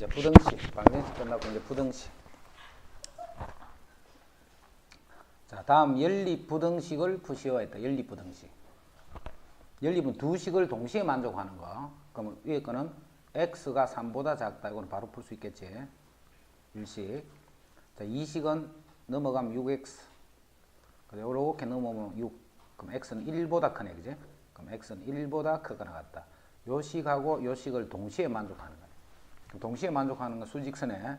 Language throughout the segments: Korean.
이제 부등식, 방정식 끝나고 이제 부등식. 자, 다음 연립부등식을 푸시오 했다. 연립부등식. 연립은 두 식을 동시에 만족하는 거. 그러면 위에 거는 x가 3보다 작다. 이거는 바로 풀 수 있겠지. 1식. 자, 2식은 넘어가면 6x. 이렇게 넘어오면 6. 그럼 x는 1보다 크네. 그지? 그럼 x는 1보다 크거나 같다. 요 식하고 요 식을 동시에 만족하는 거예요. 그럼 동시에 만족하는 건 수직선에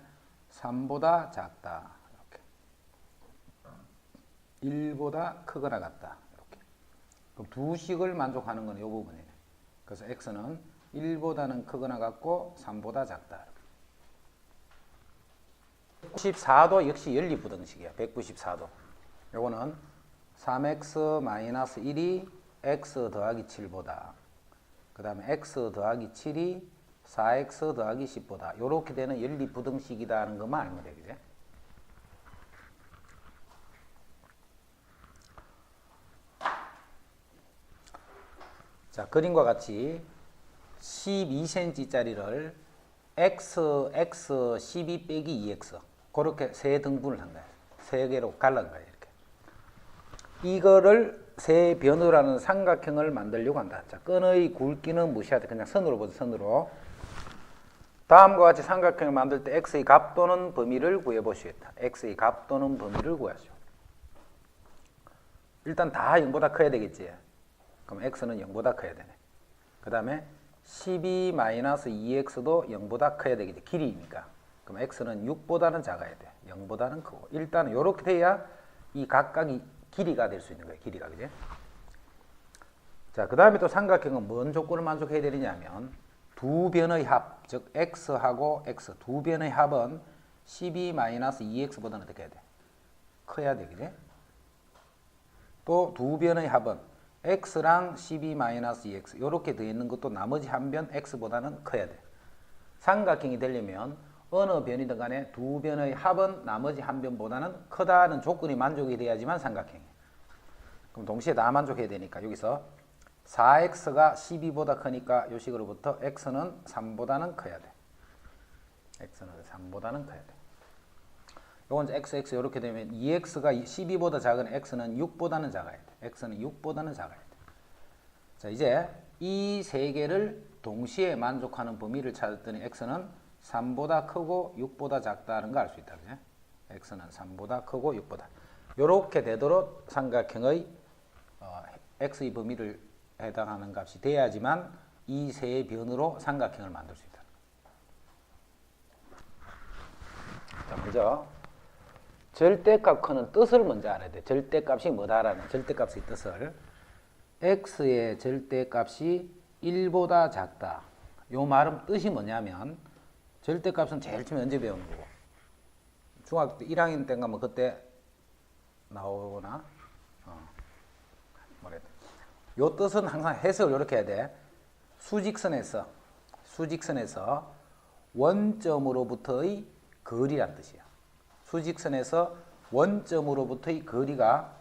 3보다 작다. 이렇게. 1보다 크거나 같다. 이렇게. 그럼 두 식을 만족하는 건 이 부분이네. 그래서 x는 1보다는 크거나 같고 3보다 작다. 194도 역시 연립부등식이야. 194도. 요거는 3x-1이 x 더하기 7보다. 그 다음에 x 더하기 7이 4x 더하기 10보다. 요렇게 되는 연립부등식이다 하는 것만 알면 돼. 그죠? 자, 그림과 같이 12cm짜리를 x 12 빼기 2x 그렇게 세 등분을 한 거예요. 세 개로 갈른 거예요. 이렇게. 이거를 세 변으로 하는 삼각형을 만들려고 한다. 자, 끈의 굵기는 무시하되 그냥 선으로 보자. 선으로. 다음과 같이 삼각형을 만들 때 x의 값 또는 범위를 구해보시겠다. x의 값 또는 범위를 구하시오. 일단 다 0보다 커야 되겠지. 그럼 x는 0보다 커야 되네. 그 다음에 12-2x도 0보다 커야 되겠지. 길이니까. 그럼 x는 6보다는 작아야 돼. 0보다는 크고. 일단은 이렇게 돼야 이 각각이 길이가 될 수 있는 거예요. 길이가. 그지? 자, 그 다음에 또 삼각형은 뭔 조건을 만족해야 되느냐면 두 변의 합, 즉 x하고 x 두 변의 합은 12-2x보다는 어떻게 해야 돼? 커야 돼. 그지? 또 두 변의 합은 x랑 12-2x 이렇게 되어 있는 것도 나머지 한 변 x보다는 커야 돼. 삼각형이 되려면 어느 변이든 간에 두 변의 합은 나머지 한 변보다는 크다는 조건이 만족이 돼야지만 삼각형이에요. 그럼 동시에 다 만족해야 되니까 여기서 4x가 12보다 크니까 이 식으로부터 x는 3보다는 커야 돼. x는 3보다는 커야 돼. 요건 이제 x 이렇게 되면 2x가 12보다 작은 x는 6보다는 작아야 돼. x는 6보다는 작아야 돼. 자, 이제 이 세 개를 동시에 만족하는 범위를 찾았더니 x는 3보다 크고 6보다 작다는 걸 알 수 있다. 그죠? x는 3보다 크고 6보다. 요렇게 되도록 삼각형의 x의 범위를 해당하는 값이 돼야지만 이 세 변으로 삼각형을 만들 수 있다. 자, 먼저 절대값 크는 뜻을 먼저 알아야 돼. 절대값이 뭐다라는 절대값의 뜻을. x의 절대값이 1보다 작다. 요 말은 뜻이 뭐냐면 절대값은 제일 처음에 언제 배우는 거고? 중학교 때 1학년 때인가 뭐 그때 나오나? 뭐래? 요 뜻은 항상 해석을 이렇게 해야 돼. 수직선에서 원점으로부터의 거리란 뜻이야. 수직선에서 원점으로부터의 거리가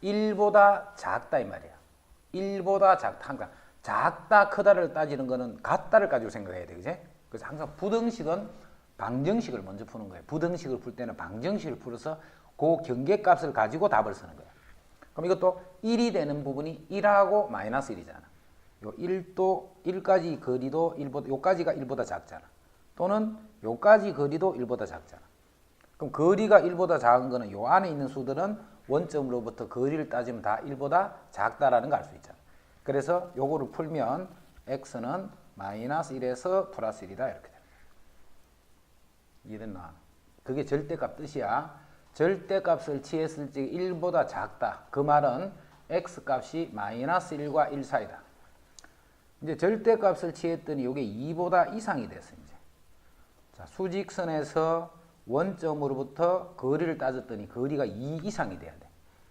1보다 작다 이 말이야. 1보다 작다. 항상 작다 크다를 따지는 거는 같다를 가지고 생각해야 돼. 그지? 그래서 항상 부등식은 방정식을 먼저 푸는 거예요. 부등식을 풀 때는 방정식을 풀어서 그 경계값을 가지고 답을 쓰는 거야. 그럼 이것도 1이 되는 부분이 1하고 마이너스 1이잖아. 요 1도 1까지 거리도 1보다 요까지가 1보다 작잖아. 또는 요까지 거리도 1보다 작잖아. 그럼 거리가 1보다 작은 거는 요 안에 있는 수들은 원점으로부터 거리를 따지면 다 1보다 작다라는 걸 알 수 있잖아. 그래서 요거를 풀면 x는 마이너스 1에서 플러스 1이다 이렇게 됩니다. 이해됐나? 그게 절대값 뜻이야. 절대값을 취했을 때 1보다 작다. 그 말은 x값이 마이너스 1과 1 사이다. 이제 절대값을 취했더니 이게 2보다 이상이 됐어. 이제. 자, 수직선에서 원점으로부터 거리를 따졌더니 거리가 2 이상이 돼야 돼.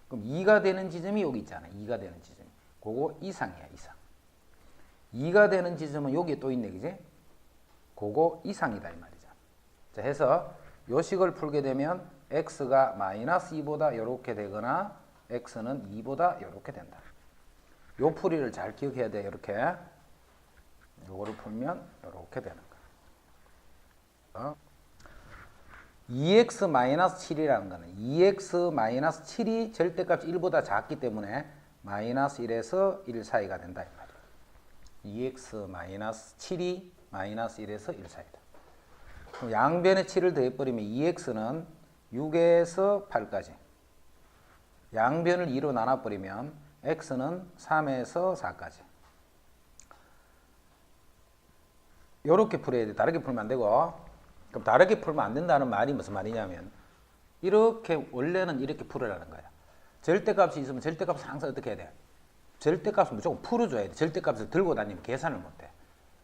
그럼 2가 되는 지점이 여기 있잖아. 2가 되는 지점이. 그거 이상이야. 이상. 2가 되는 지점은 여기에 또 있네. 그지? 그거 이상이다 이 말이죠. 자, 해서 요 식을 풀게 되면 x가 마이너스 2보다 이렇게 되거나 x는 2보다 이렇게 된다. 요 풀이를 잘 기억해야 돼. 이렇게. 요거를 풀면 이렇게 되는 거야. 2x-7이라는 거는 2x-7이 절대값이 1보다 작기 때문에 마이너스 1에서 1 사이가 된다. 이 말이에요. 2x-7이 마이너스 1에서 1 사이다. 그럼 양변에 7을 더해버리면 2x는 6에서 8까지. 양변을 2로 나눠버리면 x는 3에서 4까지. 요렇게 풀어야 돼. 다르게 풀면 안 되고. 그럼 다르게 풀면 안 된다는 말이 무슨 말이냐면 이렇게 원래는 이렇게 풀으라는 거야. 절대값이 있으면 절대값을 항상 어떻게 해야 돼? 절대값을 무조건 풀어줘야 돼. 절대값을 들고 다니면 계산을 못해.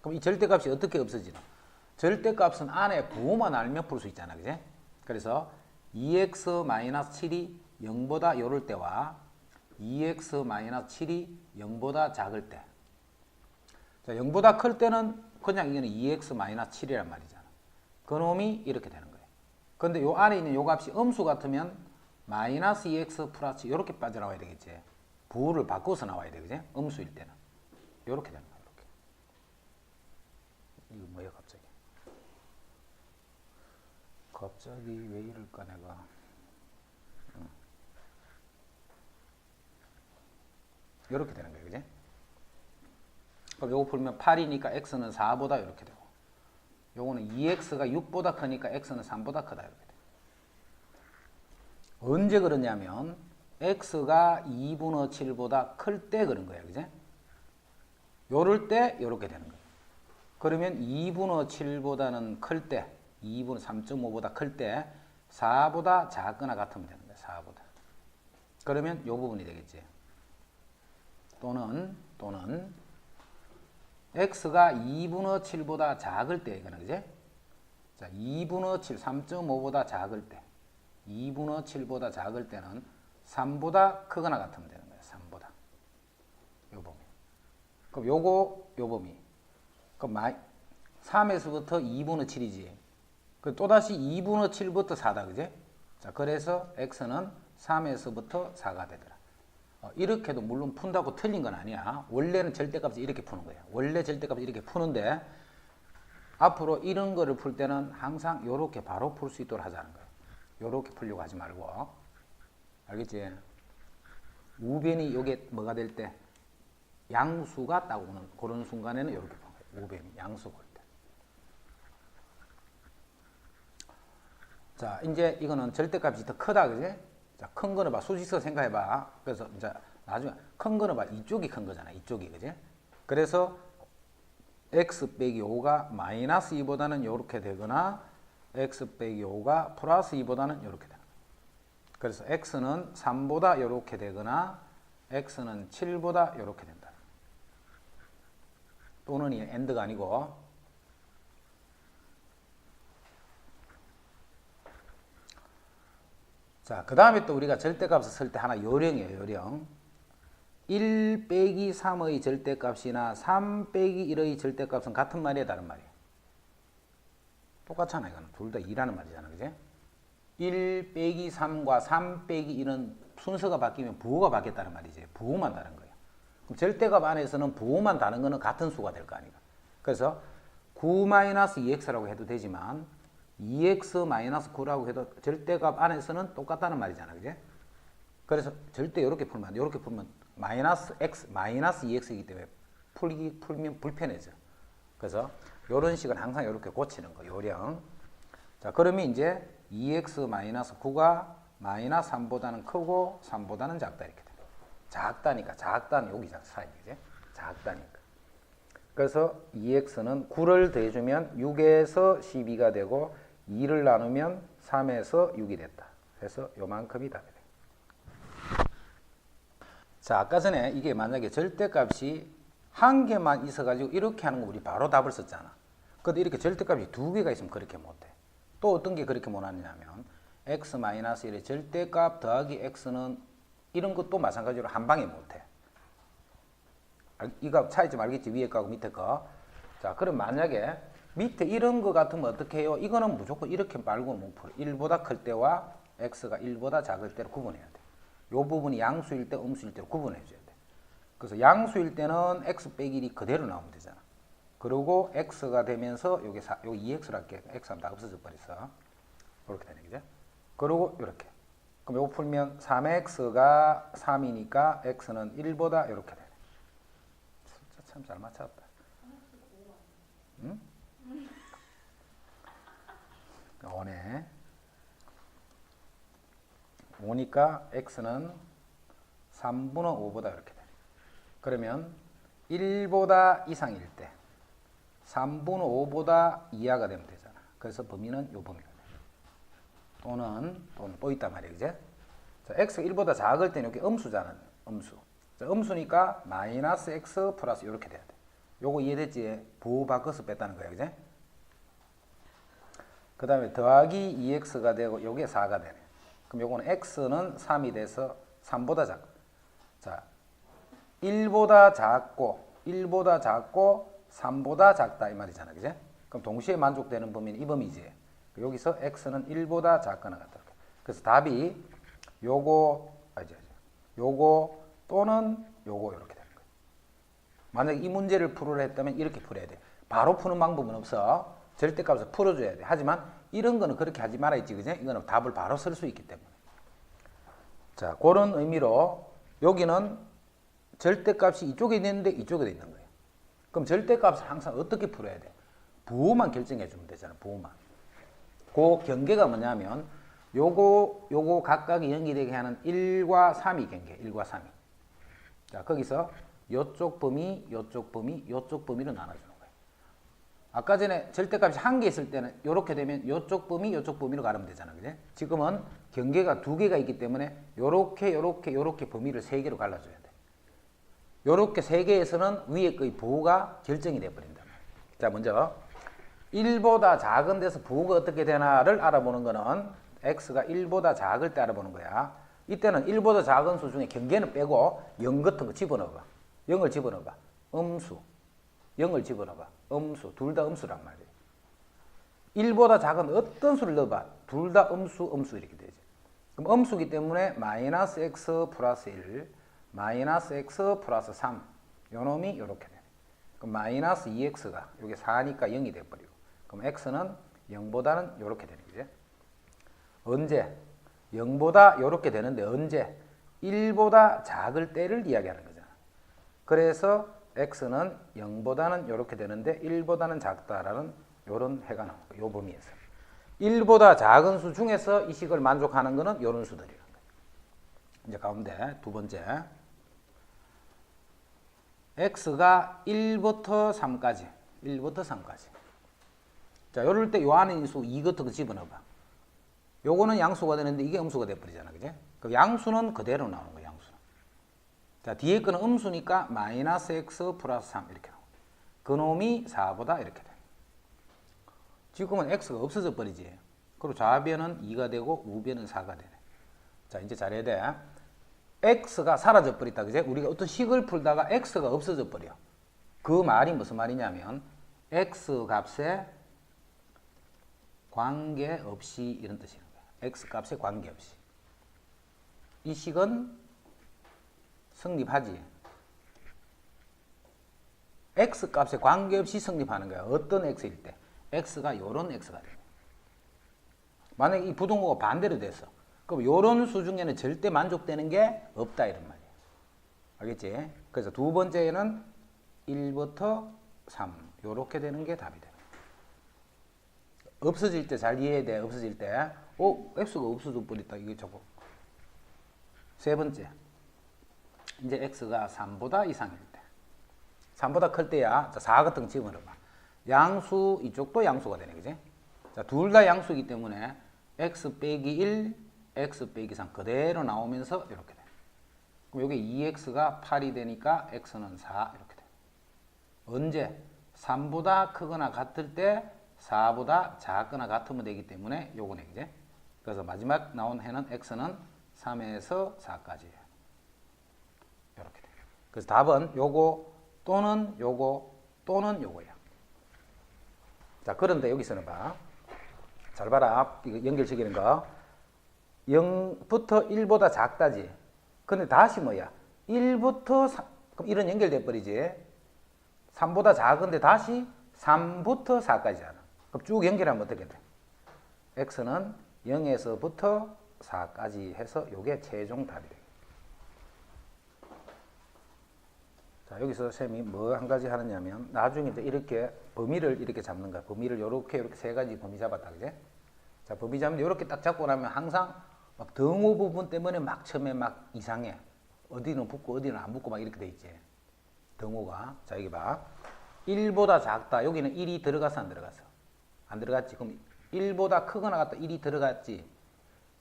그럼 이 절대값이 어떻게 없어지나? 절대값은 안에 부호만 알면 풀 수 있잖아. 그지? 그래서 2x-7이 0보다 요럴 때와 2x-7이 0보다 작을 때. 자, 0보다 클 때는 그냥 이거는 2x-7이란 말이잖아. 그놈이 이렇게 되는 거예요. 근데 요 안에 있는 요 값이 음수 같으면 마이너스 2x 플러스 이렇게 빠져나와야 되겠지. 부호를 바꿔서 나와야 되겠지. 음수일 때는. 이렇게 되는 거예요. 이렇게. 이거 뭐야 갑자기. 갑자기 왜 이럴까 내가. 이렇게 되는 거예요. 그지? 그럼 요거 풀면 8이니까 x는 4보다 이렇게 되고 요거는 2x가 6보다 크니까 x는 3보다 크다 이렇게 돼. 언제 그러냐면 x가 2분의 7보다 클 때 그런 거야. 그지? 요럴 때 요렇게 되는 거야. 그러면 2분의 7보다는 클 때 2분의 3.5보다 클 때 4보다 작거나 같으면 되는 거야. 4보다. 그러면 요 부분이 되겠지. 또는 x가 2분의 7보다 작을 때 이거는 그지? 자, 2분의 7, 3.5보다 작을 때 2분의 7보다 작을 때는 3보다 크거나 같으면 되는 거예요. 3보다. 요 범위. 그럼 요거 요 범위. 그럼 3에서부터 2분의 7이지. 그 또다시 2분의 7부터 4다. 그지? 자, 그래서 x는 3에서부터 4가 되더라. 이렇게도 물론 푼다고 틀린 건 아니야. 원래는 절대값을 이렇게 푸는 거야. 원래 절대값을 이렇게 푸는데 앞으로 이런 거를 풀 때는 항상 이렇게 바로 풀 수 있도록 하자는 거야. 이렇게 풀려고 하지 말고. 알겠지? 우변이 이게 뭐가 될 때 양수가 딱 오는 그런 순간에는 이렇게 푸는 거야. 우변이 양수가 올 때. 자, 이제 이거는 절대값이 더 크다. 그지? 자, 큰 거는 봐. 수직서 생각해봐. 그래서 이제 나중에 큰 거는 봐. 이쪽이 큰 거잖아. 이쪽이. 그지? 그래서 x 빼기 5가 마이너스 2보다는 이렇게 되거나 x 빼기 5가 플러스 2보다는 이렇게 되는 거야. 그래서 x는 3보다 이렇게 되거나 x는 7보다 이렇게 된다. 또는 이 엔드가 아니고 자, 그 다음에 또 우리가 절대값을 쓸 때 하나 요령이에요. 요령. 1 빼기 3의 절대값이나 3 빼기 1의 절대값은 같은 말이에요, 다른 말이에요? 똑같잖아. 이거는 둘 다 2라는 말이잖아. 그지? 1 빼기 3과 3 빼기 1은 순서가 바뀌면 부호가 바뀌었다는 말이지. 부호만 다른 거예요. 그럼 절대값 안에서는 부호만 다른 거는 같은 수가 될 거 아니에요. 그래서 9-2x라고 해도 되지만 2x-9라고 해도 절대값 안에서는 똑같다는 말이잖아. 그지? 그래서 절대 이렇게 풀면 안 돼. 이렇게 풀면 마이너스 x, 마이너스 2x이기 때문에 풀면 불편해져. 그래서 이런 식은 항상 이렇게 고치는 거. 요령. 자, 그러면 이제 2x-9가 마이너스 3보다는 크고 3보다는 작다. 이렇게 돼. 작다니까. 작다는 여기잖아. 사이. 그지? 작다니까. 그래서 2x는 9를 더해주면 6에서 12가 되고 2를 나누면 3에서 6이 됐다. 그래서 요만큼이 답이 돼. 자, 아까 전에 이게 만약에 절대값이 한 개만 있어가지고 이렇게 하는 거 우리 바로 답을 썼잖아. 근데 이렇게 절대값이 두 개가 있으면 그렇게 못해. 또 어떤 게 그렇게 못하느냐면 x-1의 절대값 더하기 x는 이런 것도 마찬가지로 한 방에 못해. 이거 차이점 알겠지? 위에 거하고 밑에 거. 자, 그럼 만약에 밑에 이런 거 같으면 어떻게 해요? 이거는 무조건 이렇게 말고 못 풀어. 1보다 클 때와 x가 1보다 작을 때로 구분해야 돼. 이 부분이 양수일 때, 음수일 때로 구분해 줘야 돼. 그래서 양수일 때는 x 빼기 1이 그대로 나오면 되잖아. 그리고 x가 되면서 요게 2x로 할게. x는 다 없어져 버렸어. 이렇게 되는 거죠. 그리고 이렇게. 그럼 요거 풀면 3x가 3이니까 x는 1보다 이렇게 되네. 진짜 참 잘 맞췄다. 응? 5네. 5니까 x는 3분의 5보다 이렇게 되네. 그러면 1보다 이상일 때 3분의 5보다 이하가 되면 되잖아. 그래서 범위는 요 범위가 돼. 또는 또 있단 말이야. 그제? 자, x가 1보다 작을 때는 이렇게 음수잖아. 음수. 자, 음수니까 마이너스 x 플러스 이렇게 돼야 돼. 요거 이해됐지? 부호 바꿔서 뺐다는 거야. 그제? 그 다음에 더하기 2x가 되고 요게 4가 되네. 그럼 요거는 x는 3이 돼서 3보다 작아. 자, 1보다 작고 3보다 작다 이 말이잖아. 그제? 그럼 동시에 만족되는 범위는 이 범위지. 여기서 x는 1보다 작거나 같다. 그래서 답이 요거 또는 요거 이렇게 되는 거예요. 만약에 이 문제를 풀으려 했다면 이렇게 풀어야 돼. 바로 푸는 방법은 없어. 절대값을 풀어줘야 돼. 하지만 이런 거는 그렇게 하지 말아 있지. 그지? 이거는 답을 바로 쓸 수 있기 때문에. 자, 그런 의미로 여기는 절대값이 이쪽에 있는데 이쪽에 있는 거예요. 그럼 절대값을 항상 어떻게 풀어야 돼? 부호만 결정해 주면 되잖아. 부호만. 그 경계가 뭐냐면 요거 각각이 연기되게 하는 1과 3이 경계. 1과 3이. 자, 거기서 요쪽 범위, 요쪽 범위, 요쪽 범위로 나눠주는 거예요. 아까 전에 절대값이 한 개 있을 때는 요렇게 되면 요쪽 범위, 요쪽 범위로 가르면 되잖아. 그지? 지금은 경계가 두 개가 있기 때문에 요렇게 범위를 세 개로 갈라줘야 돼. 요렇게 세 개에서는 위에 거의 부호가 결정이 돼버린다. 자, 먼저 1보다 작은 데서 부호가 어떻게 되나를 알아보는 거는 x가 1보다 작을 때 알아보는 거야. 이때는 1보다 작은 수 중에 경계는 빼고 0 같은 거 집어넣어봐. 0을 집어넣어봐. 음수. 0을 집어넣어봐. 음수. 둘 다 음수란 말이에요. 1보다 작은 어떤 수를 넣어봐. 둘 다 음수 이렇게 되지. 그럼 음수기 때문에 마이너스 x 플러스 1, 마이너스 x 플러스 3. 요 놈이 이렇게 되네. 그럼 마이너스 2x가 여기 4니까 0이 돼버리고. 그럼 x는 0보다는 이렇게 되는 거지. 언제? 0보다 이렇게 되는데 언제? 1보다 작을 때를 이야기하는 거잖아. 그래서 x는 0보다는 이렇게 되는데 1보다는 작다라는 이런 해가 나온 거예요. 이 범위에서. 1보다 작은 수 중에서 이 식을 만족하는 거는 이런 수들이라는 거예요. 이제 가운데 두 번째. x가 1부터 3까지. 1부터 3까지. 자, 요럴 때 요 안에 있는 수 2 같은 거 집어넣어봐. 요거는 양수가 되는데 이게 음수가 돼버리잖아. 그지? 그럼 양수는 그대로 나오는 거야. 양수는. 자, 뒤에 거는 음수니까 마이너스 x 플러스 3 이렇게 나오고. 그놈이 4보다 이렇게 돼. 지금은 x가 없어져 버리지. 그리고 좌변은 2가 되고 우변은 4가 되네. 자, 이제 잘해야 돼. x가 사라져 버렸다. 그제? 우리가 어떤 식을 풀다가 x가 없어져 버려. 그 말이 무슨 말이냐면 x 값에 관계없이 이런 뜻이에요. x 값에 관계없이. 이 식은 성립하지. x 값에 관계없이 성립하는 거야. 어떤 x일 때. x가 요런 x가 돼. 만약에 이 부등호가 반대로 됐어. 그럼 요런 수 중에는 절대 만족되는 게 없다 이런 말이야. 알겠지? 그래서 두 번째는 1부터 3 요렇게 되는 게 답이 돼. 없어질 때 잘 이해해야 돼. 없어질 때. x가 없어져 버렸다. 이게 저거. 세 번째. 이제 x가 3보다 이상일 때. 3보다 클 때야. 자, 4 같은 거 집어넣어봐. 양수, 이쪽도 양수가 되네. 그지? 자, 둘 다 양수이기 때문에 x 빼기 1, x 빼기 3 그대로 나오면서 이렇게 돼. 그럼 여기 2x가 8이 되니까 x는 4 이렇게 돼. 언제? 3보다 크거나 같을 때 4보다 작거나 같으면 되기 때문에 요거네. 그지? 그래서 마지막 나온 해는 x는 3에서 4까지예요. 이렇게 돼. 그래서 답은 요거 또는 요거 또는 요거야. 자, 그런데 여기서는 봐. 잘 봐라. 이거 연결시키는 거. 0부터 1보다 작다지. 근데 다시 뭐야? 1부터 3, 그럼 이런 연결돼 버리지. 3보다 작은데 다시 3부터 4까지 하나. 그럼 쭉 연결하면 어떻게 돼? x는 0에서부터 4까지 해서 요게 최종 답이 돼. 자, 여기서 쌤이 뭐 한 가지 하느냐면 나중에 이제 이렇게 범위를 이렇게 잡는 거야. 범위를 요렇게 세 가지 범위 잡았다. 그제? 자, 범위 잡는데 요렇게 딱 잡고 나면 항상 막 등호 부분 때문에 막 처음에 막 이상해. 어디는 붙고 어디는 안 붙고 막 이렇게 돼 있지. 등호가. 자, 여기 봐. 1보다 작다. 여기는 1이 들어갔어, 안 들어갔어? 안 들어갔지. 그럼 1보다 크거나 같다. 1이 들어갔지.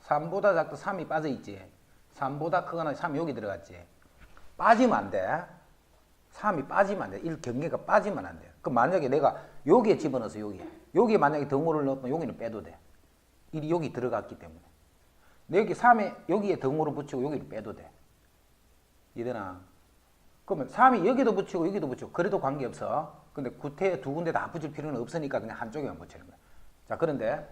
3보다 작다. 3이 빠져 있지. 3보다 크거나 3이 여기 들어갔지. 빠지면 안 돼. 3이 빠지면 안 돼. 1 경계가 빠지면 안 돼. 그럼 만약에 내가 여기에 집어넣어서 여기에 만약에 등호를 넣으면 여기는 빼도 돼. 1이 여기 들어갔기 때문에. 여기 3에 여기에 등호를 붙이고 여기를 빼도 돼. 이해되나? 그러면 3이 여기도 붙이고 여기도 붙이고 그래도 관계없어. 근데 구태에 두 군데 다 붙일 필요는 없으니까 그냥 한쪽에만 붙이는 거야. 자, 그런데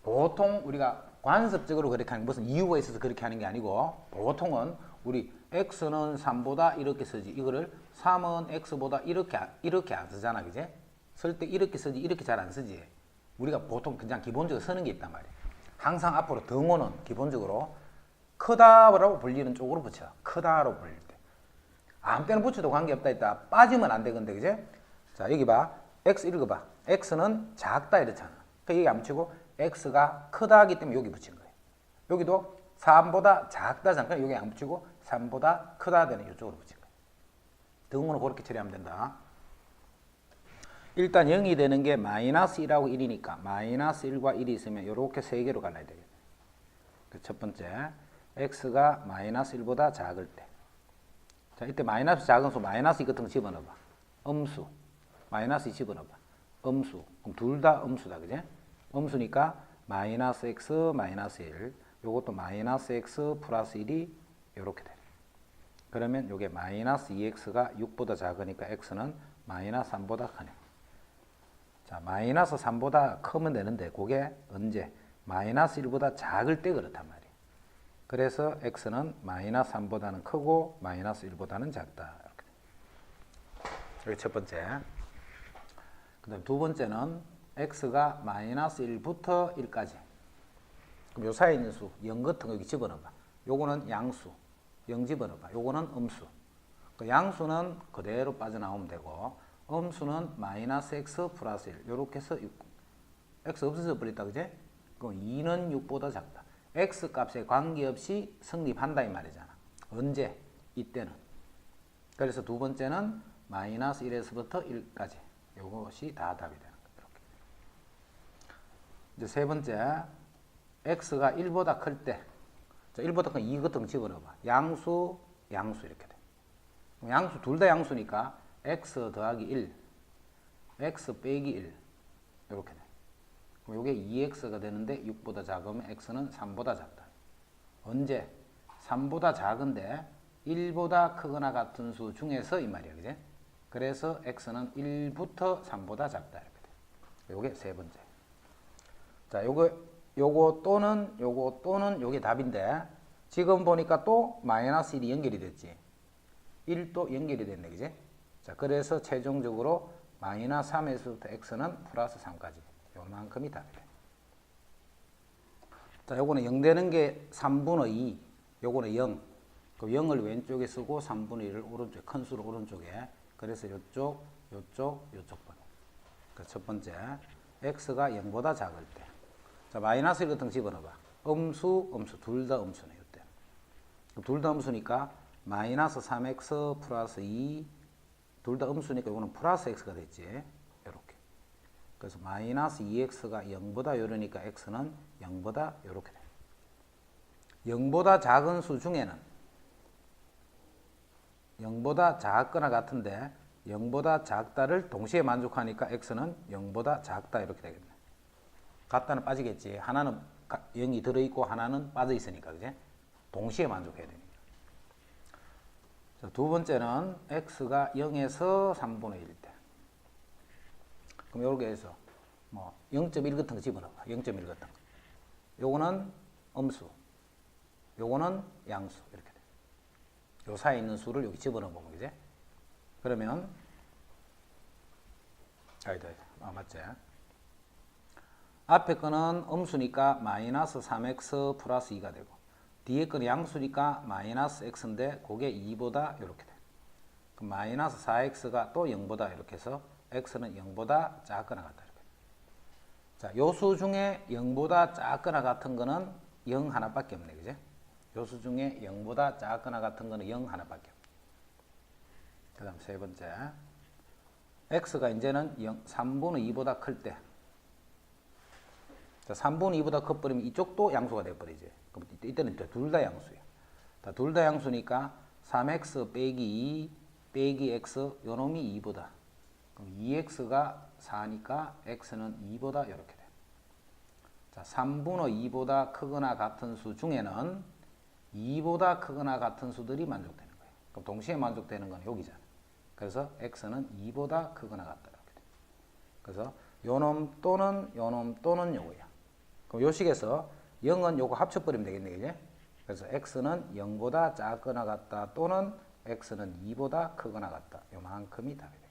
보통 우리가 관습적으로 그렇게 하는 게 무슨 이유가 있어서 그렇게 하는 게 아니고 보통은 우리 x는 3보다 이렇게 쓰지. 이거를 3은 x보다 이렇게 안 쓰잖아. 그제? 쓸 때 이렇게 쓰지. 이렇게 잘 안 쓰지. 우리가 보통 그냥 기본적으로 쓰는 게 있단 말이야. 항상 앞으로 등호는 기본적으로 크다라고 불리는 쪽으로 붙여. 크다로 불릴 때. 아무 때나 붙여도 관계없다 했다. 빠지면 안 되건데, 그제? 자, 여기 봐. x 읽어봐. x는 작다 이렇잖아. 그러니까 여기 안 붙이고 x가 크다 하기 때문에 여기 붙인 거예요. 여기도 3보다 작다잖아. 그러니까 여기 안 붙이고 3보다 크다 되는 이쪽으로 붙인 거예요. 등호는 그렇게 처리하면 된다. 일단 0이 되는 게 마이너스 1하고 1이니까 마이너스 1과 1이 있으면 이렇게 세 개로 갈라야 되겠네. 첫 번째, x가 마이너스 1보다 작을 때. 자, 이때 마이너스 작은 수, 마이너스 2 같은 거 집어넣어봐. 음수. 마이너스 2 집어넣어봐. 음수. 그럼 둘 다 음수다, 그제? 음수니까 마이너스 x, 마이너스 1. 요것도 마이너스 x 플러스 1이 요렇게 돼. 그러면 요게 마이너스 2x가 6보다 작으니까 x는 마이너스 3보다 크네. 자, 마이너스 3보다 크면 되는데 그게 언제? 마이너스 1보다 작을 때 그렇단 말이에요. 그래서 x는 마이너스 3보다는 크고 마이너스 1보다는 작다. 이렇게 첫 번째. 그 다음 두 번째는 x가 마이너스 1부터 1까지. 그럼 요 사이에 있는 수, 0 같은 거 여기 집어넣어봐. 요거는 양수, 0 집어넣어봐. 요거는 음수. 그 양수는 그대로 빠져나오면 되고 음수는 마이너스 x 플러스 1 요렇게 해서 6. x 없어져 버렸다, 그제? 그럼 2는 6보다 작다. x 값에 관계없이 성립한다 이 말이잖아. 언제? 이때는. 그래서 두 번째는 마이너스 1에서부터 1까지. 요것이 다 답이 되는 거야. 이렇게. 이제 세 번째, x가 1보다 클 때. 자, 1보다 큰 2 같은 거 집어넣어봐. 양수, 양수 이렇게 돼. 양수 둘 다 양수니까 x 더하기 1, x 빼기 1 이렇게 돼. 그럼 이게 2x가 되는데 6보다 작으면 x는 3보다 작다. 언제? 3보다 작은데 1보다 크거나 같은 수 중에서 이 말이야, 그제? 그래서 x는 1부터 3보다 작다 이렇게 돼. 요게 세 번째. 자, 요거 또는 요게 답인데 지금 보니까 또 마이너스 1이 연결이 됐지. 1도 연결이 됐네, 그제? 자, 그래서 최종적으로 마이너스 3에서부터 x는 플러스 3까지. 요만큼이 답이 돼. 자, 요거는 0 되는 게 3분의 2. 요거는 0. 그 0을 왼쪽에 쓰고 3분의 1을 오른쪽에, 큰 수를 오른쪽에. 그래서 요쪽 번. 그 첫 번째. x가 0보다 작을 때. 자, 마이너스 1 같은 거 집어넣어봐. 음수. 둘 다 음수네, 요때. 둘 다 음수니까 마이너스 3x 플러스 2. 둘 다 음수니까 이거는 플러스 x가 됐지. 이렇게. 그래서 마이너스 2x가 0보다 요러니까 x는 0보다 요렇게 돼. 0보다 작은 수 중에는 0보다 작거나 같은데 0보다 작다를 동시에 만족하니까 x는 0보다 작다 이렇게 되겠네. 같다는 빠지겠지. 하나는 0이 들어있고 하나는 빠져있으니까, 그제? 동시에 만족해야 되니까. 자, 두 번째는 x가 0에서 3분의 1일 때. 그럼 요렇게 해서 뭐 0.1 같은 거 집어넣어봐. 0.1 같은 거. 요거는 음수. 요거는 양수. 이렇게 돼. 요 사이에 있는 수를 여기 집어넣어 보면, 그제? 그러면 아니다. 맞지? 앞에 거는 음수니까 마이너스 3x 플러스 2가 되고 뒤에 거는 양수니까 마이너스 x인데 그게 2보다 이렇게 돼. 그럼 마이너스 4x가 또 0보다 이렇게 해서 x는 0보다 작거나 같다. 이렇게. 자, 요수 중에 0보다 작거나 같은 거는 0 하나밖에 없네. 그지? 요수 중에 0보다 작거나 같은 거는 0 하나밖에 없네. 그 다음 세 번째. x가 이제는 3분의 2보다 클 때. 자, 3분의 2보다 커버리면 이쪽도 양수가 돼버리지. 그럼 이때는 둘 다 양수야. 둘 다 양수니까 3x 빼기 2 빼기 x 요 놈이 2보다. 그럼 2x가 4니까 x는 2보다 이렇게 돼. 자, 3분의 2보다 크거나 같은 수 중에는 2보다 크거나 같은 수들이 만족되는 거예요. 그럼 동시에 만족되는 건 여기잖아. 그래서 x는 2보다 크거나 같다. 이렇게 돼. 그래서 요놈 또는 요놈 또는 요거야. 그럼 요 식에서 0은 요거 합쳐버리면 되겠네. 그지? 그래서 x는 0보다 작거나 같다 또는 x는 2보다 크거나 같다. 요만큼이 답이 돼.